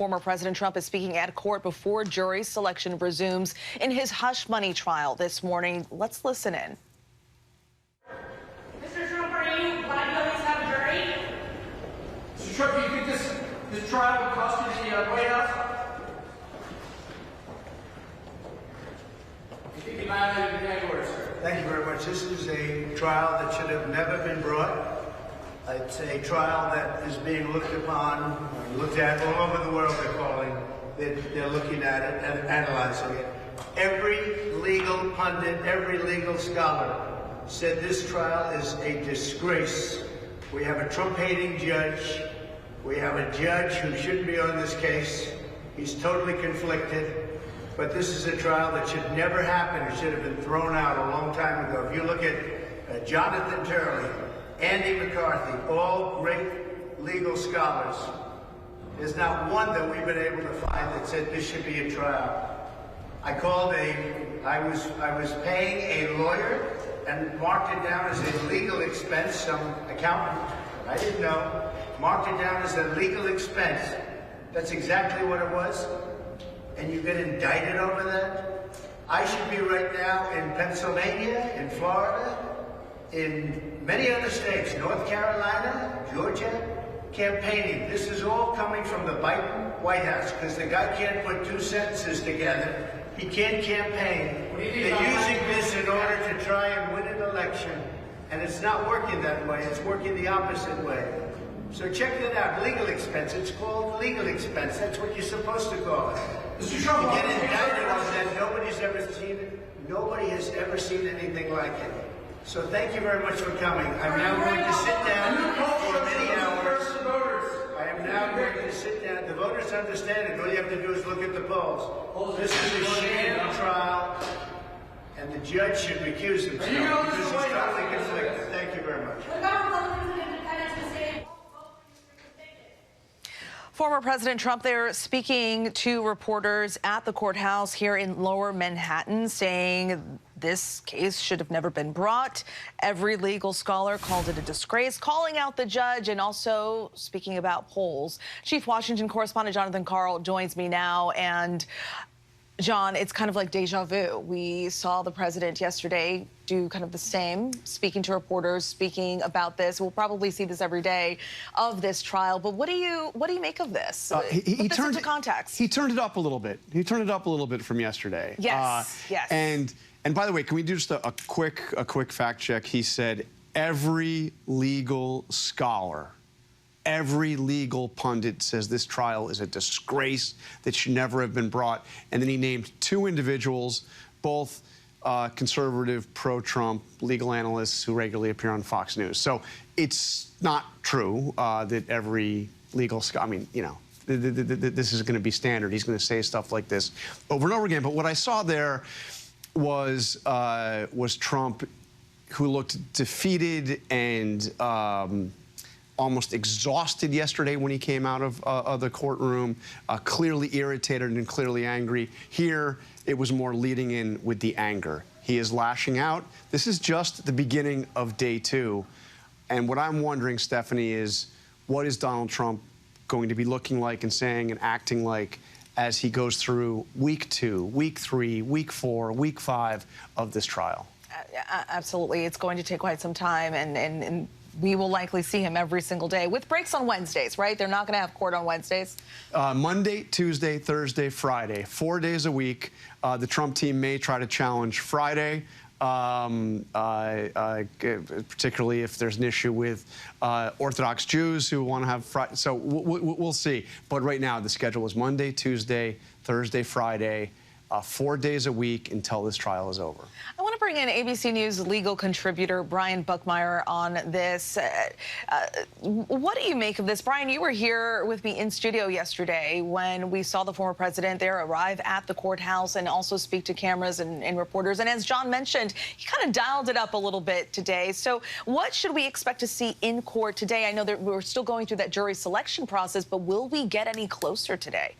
Former President Trump is speaking at court before jury selection resumes in his hush money trial this morning. Let's listen in. Mr. Trump, are you glad you at least have a jury? Mr. Trump, do you think this trial will cost you the White House? You think you violated the gag order, sir? Thank you very much. This is a trial that should have never been brought. It's a trial that is being looked upon, looked at all over the world. They're looking at it and analyzing it. Every legal pundit, every legal scholar said this trial is a disgrace. We have a Trump-hating judge. We have a judge who shouldn't be on this case. He's totally conflicted. But this is a trial that should never happen. It should have been thrown out a long time ago. If you look at Jonathan Karl, Andy McCarthy, all great legal scholars, there's not one that we've been able to find that said this should be a trial. I was paying a lawyer and marked it down as a legal expense. Some accountant, I didn't know, marked it down as a legal expense. That's exactly what it was. And you get indicted over that? I should be right now in Pennsylvania, in Florida, in many other states, North Carolina, Georgia, campaigning. This is all coming from the Biden White House because the guy can't put two sentences together. He can't campaign. They're using this in order to try and win an election, and it's not working that way. It's working the opposite way. So check that out. Legal expense. It's called legal expense. That's what you're supposed to call it. Mr. Trump, you get indicted on that. Nobody's ever seen it. Nobody has ever seen anything like it. So thank you very much for coming. I'm now going to sit down for many hours. I am now going to sit down. The voters understand it. All you have to do is look at the polls. This is a sham trial, and the judge should recuse himself because he's totally conflicted. Thank you very much. Former President Trump there speaking to reporters at the courthouse here in Lower Manhattan, saying this case should have never been brought. Every legal scholar called it a disgrace, calling out the judge and also speaking about polls. Chief Washington correspondent Jonathan Karl joins me now. And John, it's kind of like deja vu. We saw the president yesterday do kind of the same, speaking to reporters, speaking about this. We'll probably see this every day of this trial. But what do you make of this? He Put this into context. He turned it up a little bit. He turned it up a little bit from yesterday. Yes, yes. And by the way, can we do just a quick fact check? He said every legal scholar, every legal pundit says this trial is a disgrace that should never have been brought. And then he named two individuals, both conservative, pro-Trump legal analysts who regularly appear on Fox News. So it's not true that every legal scholar, I mean, you know, this is going to be standard. He's going to say stuff like this over and over again. But what I saw there was Trump, who looked defeated and almost exhausted yesterday when he came out of the courtroom, clearly irritated and clearly angry. Here, it was more leading in with the anger. He is lashing out. This is just the beginning of day two. And what I'm wondering, Stephanie, is what is Donald Trump going to be looking like and saying and acting like as he goes through week 2, week 3, week 4, week 5 of this trial? Absolutely. It's going to take quite some time, and we will likely see him every single day with breaks on Wednesdays, right? They're not going to have court on Wednesdays. Monday, Tuesday, Thursday, Friday, 4 days a week. The Trump team may try to challenge Friday, particularly if there's an issue with Orthodox Jews who want to have Friday. So we'll see. But right now, the schedule is Monday, Tuesday, Thursday, Friday, 4 days a week until this trial is over. I want to bring in ABC News legal contributor Brian Buckmire on this. What do you make of this? Brian, you were here with me in studio yesterday when we saw the former president there arrive at the courthouse and also speak to cameras and reporters. And as John mentioned, he kind of dialed it up a little bit today. So what should we expect to see in court today? I know that we're still going through that jury selection process, but will we get any closer today?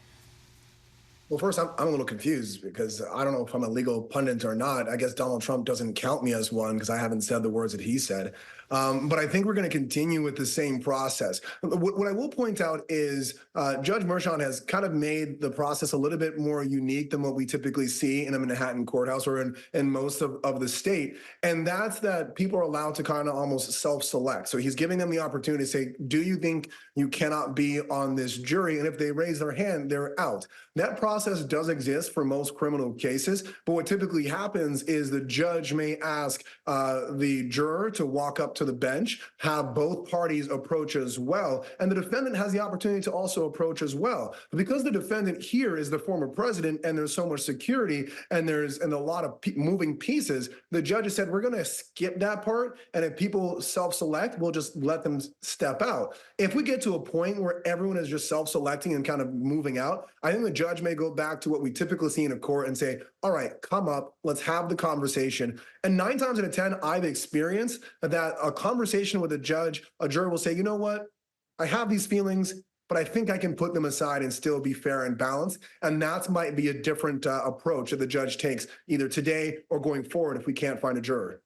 Well, first, I'm a little confused because I don't know if I'm a legal pundit or not. I guess Donald Trump doesn't count me as one because I haven't said the words that he said. But I think we're going to continue with the same process. What I will point out is Judge Merchan has kind of made the process a little bit more unique than what we typically see in a Manhattan courthouse or in most of the state. And that's that people are allowed to kind of almost self-select. So he's giving them the opportunity to say, do you think you cannot be on this jury? And if they raise their hand, they're out. That process does exist for most criminal cases, but what typically happens is the judge may ask the juror to walk up to the bench, have both parties approach as well, and the defendant has the opportunity to also approach as well. But because the defendant here is the former president and there's so much security and there's a lot of moving pieces, the judge has said, we're going to skip that part, and if people self-select, we'll just let them step out. If we get to a point where everyone is just self-selecting and kind of moving out, I think the judge may go back to what we typically see in a court and say, all right, come up, let's have the conversation. And 9 times out of 10, I've experienced that a conversation with a juror will say, you know what, I have these feelings, but I think I can put them aside and still be fair and balanced. And that might be a different approach that the judge takes either today or going forward if we can't find a juror.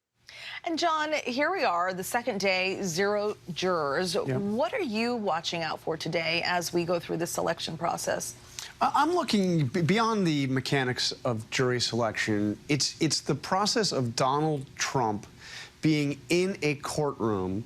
And John, here we are, the second day, 0 jurors. Yeah. What are you watching out for today as we go through this selection process? I'm looking beyond the mechanics of jury selection. It's the process of Donald Trump being in a courtroom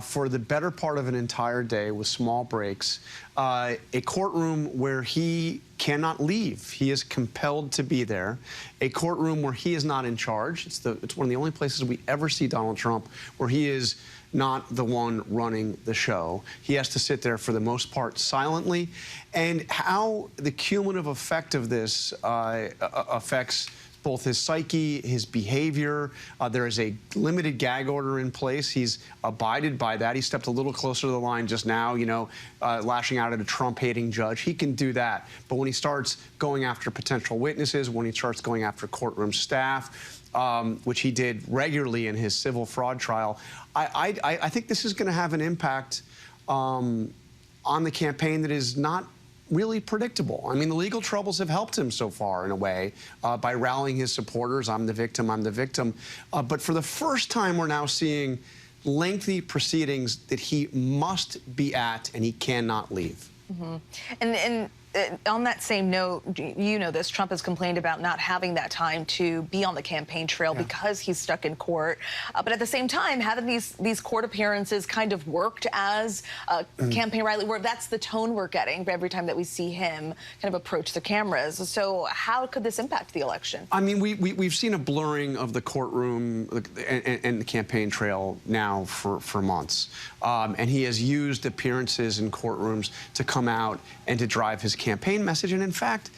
for the better part of an entire day with small breaks, a courtroom where he cannot leave. He is compelled to be there. A courtroom where he is not in charge. It's one of the only places we ever see Donald Trump where he is not the one running the show. He has to sit there for the most part silently. And how the cumulative effect of this affects both his psyche, his behavior. There is a limited gag order in place. He's abided by that. He stepped a little closer to the line just now, you know, lashing out at a Trump-hating judge. He can do that. But when he starts going after potential witnesses, when he starts going after courtroom staff, which he did regularly in his civil fraud trial, I think this is going to have an impact on the campaign that is not really predictable. I mean, the legal troubles have helped him so far, in a way, by rallying his supporters. I'm the victim, I'm the victim. But for the first time, we're now seeing lengthy proceedings that he must be at, and he cannot leave. Mm-hmm. And on that same note, you know this, Trump has complained about not having that time to be on the campaign trail because he's stuck in court. But at the same time, haven't these court appearances kind of worked as a campaign rally, where that's the tone we're getting every time that we see him kind of approach the cameras? So how could this impact the election? I mean, we've seen a blurring of the courtroom and the campaign trail now for months. And he has used appearances in courtrooms to come out and to drive his campaign message. And in fact,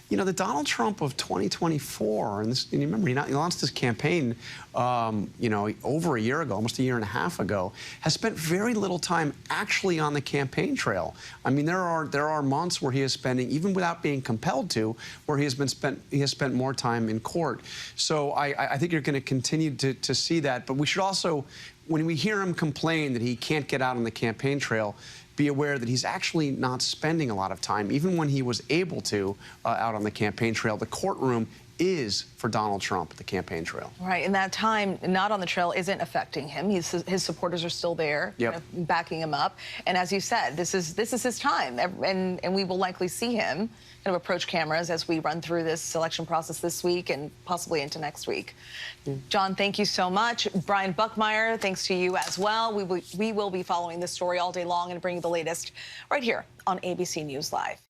you know, the Donald Trump of 2024, and you remember, he launched his campaign, you know, over a year ago, almost a year and a half ago, has spent very little time actually on the campaign trail. I mean, there are months where he is spending, even without being compelled to, where he has spent more time in court. So I think you're going to continue to see that. But we should also, when we hear him complain that he can't get out on the campaign trail, be aware that he's actually not spending a lot of time, even when he was able to, out on the campaign trail. The courtroom is for Donald Trump, the campaign trail. Right, and that time not on the trail isn't affecting him. His supporters are still there, kind of backing him up. And as you said, this is his time, and we will likely see him kind of approach cameras as we run through this selection process this week and possibly into next week. John, thank you so much. Brian Buckmire, thanks to you as well. We will be following this story all day long and bringing the latest right here on ABC News Live.